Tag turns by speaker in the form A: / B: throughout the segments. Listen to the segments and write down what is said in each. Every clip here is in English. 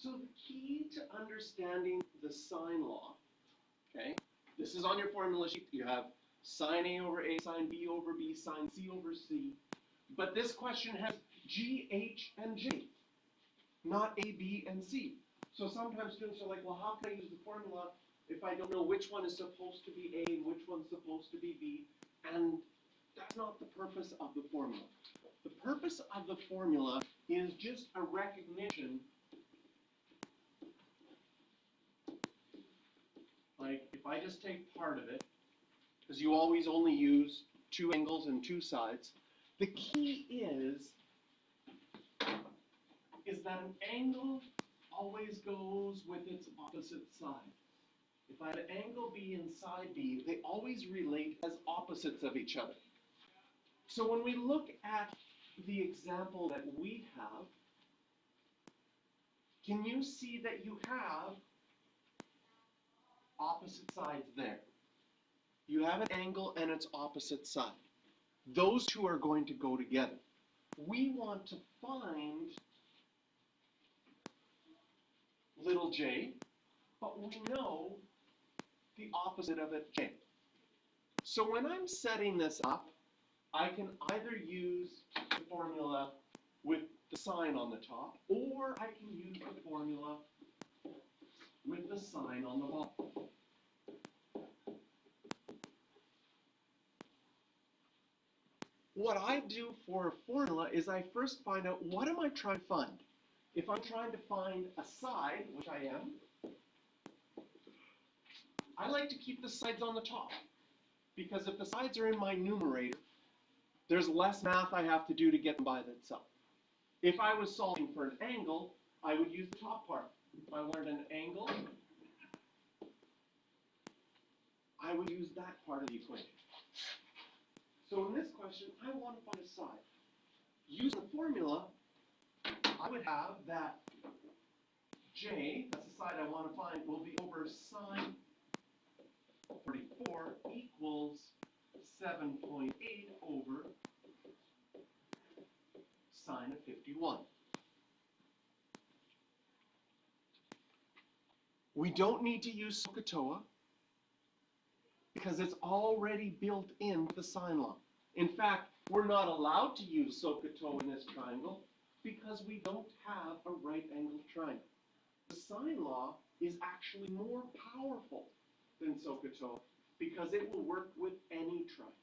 A: So the key to understanding the sine law, okay, this is on your formula sheet. You have sine A over A, sine B over B, sine C over C. But this question has G, H, and J, not A, B, and C. So sometimes students are like, well, how can I use the formula if I don't know which one is supposed to be A and which one's supposed to be B? And that's not the purpose of the formula. The purpose of the formula is just a recognition. Like, if I just take part of it, because you always only use two angles and two sides, the key is that an angle always goes with its opposite side. If I had an angle B and side B, they always relate as opposites of each other. So when we look at the example that we have, can you see that you have opposite sides there? You have an angle and its opposite side. Those two are going to go together. We want to find little j, but we know the opposite of it, j. So when I'm setting this up, I can either use the formula with the sign on the top, or I can use the formula with the sign on the bottom. What I do for a formula is I first find out, what am I trying to find? If I'm trying to find a side, which I am, I like to keep the sides on the top, because if the sides are in my numerator, there's less math I have to do to get them by themselves. If I was solving for an angle, I would use the top part. If I wanted an angle, I would use that part of the equation. So in this question, I want to find a side. Using the formula, I would have that j, that's the side I want to find, will be over sine 44 equals 7.8 over sine of 51. We don't need to use SOHCAHTOA because it's already built into the sine law. In fact, we're not allowed to use SOHCAHTOA in this triangle because we don't have a right angled triangle. The sine law is actually more powerful than SOHCAHTOA because it will work with any triangle.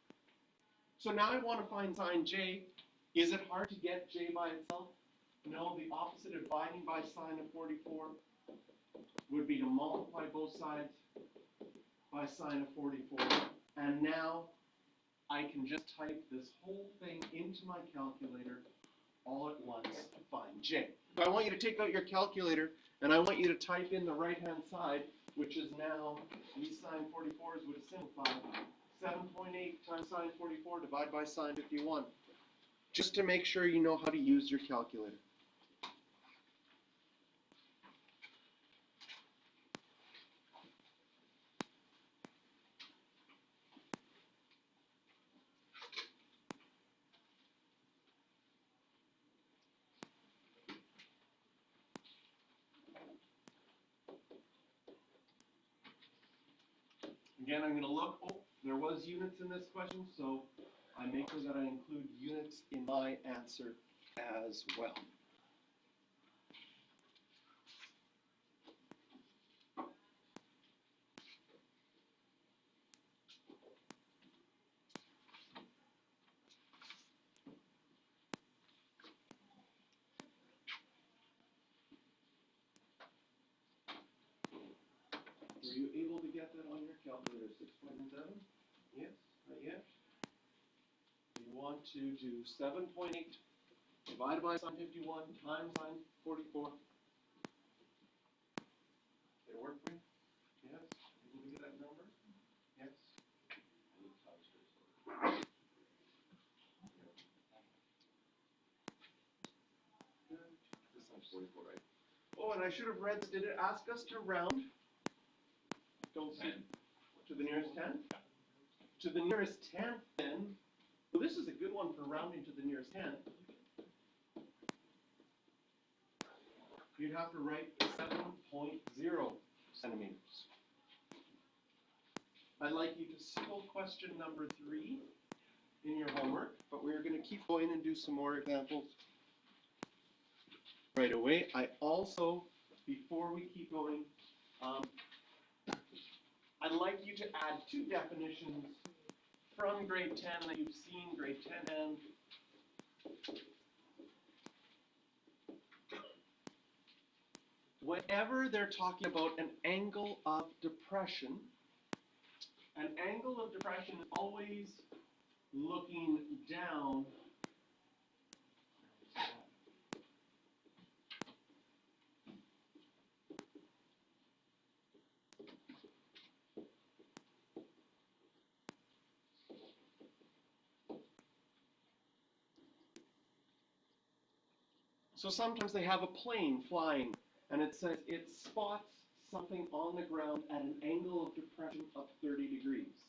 A: So now I want to find sine j. Is it hard to get j by itself? No, the opposite of dividing by sine of 44 would be to multiply both sides by sine of 44. And now I can just type this whole thing into my calculator all at once to find j. So I want you to take out your calculator and I want you to type in the right-hand side, which is now, these sine 44s would simplify. 7.8 times sine 44 divided by sine 51. Just to make sure you know how to use your calculator. Again, I'm going to look, oh, there was units in this question, so I make sure that I include units in my answer as well. Were you able to get that on your calculator? 6.7? Yes? Not yet? You want to do 7.8 divided by sine 51 times sine 44. Did it work for you? Yes? Able to get that number? Yes? Good. This one's 44, right? Oh, and I should have read, did it ask us to round? Don't see. To the nearest 10? To the nearest 10th, then. Well, this is a good one for rounding to the nearest 10. you'd have to write 7.0 centimeters. I'd like you to circle question number 3 in your homework, but we're going to keep going and do some more examples right away. I also, before we keep going, I'd like you to add 2 definitions from grade 10 that you've seen, grade 10 and whenever they're talking about an angle of depression, an angle of depression is always looking down. So sometimes they have a plane flying, and it says it spots something on the ground at an angle of depression of 30 degrees.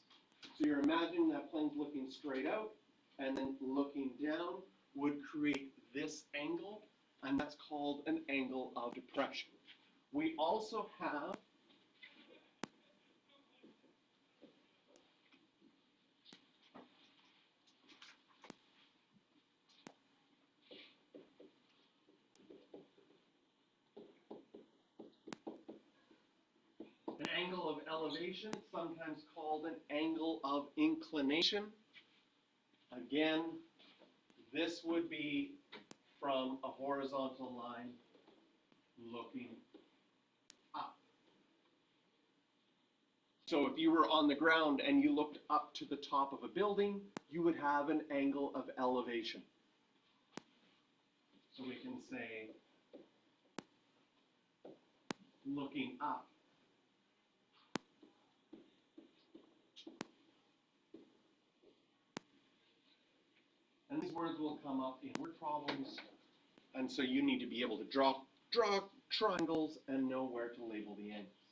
A: So you're imagining that plane's looking straight out, and then looking down would create this angle, and that's called an angle of depression. We also have an angle of elevation, sometimes called an angle of inclination. Again, this would be from a horizontal line looking up. So if you were on the ground and you looked up to the top of a building, you would have an angle of elevation. So we can say looking up. And these words will come up in word problems, and so you need to be able to draw triangles and know where to label the angles.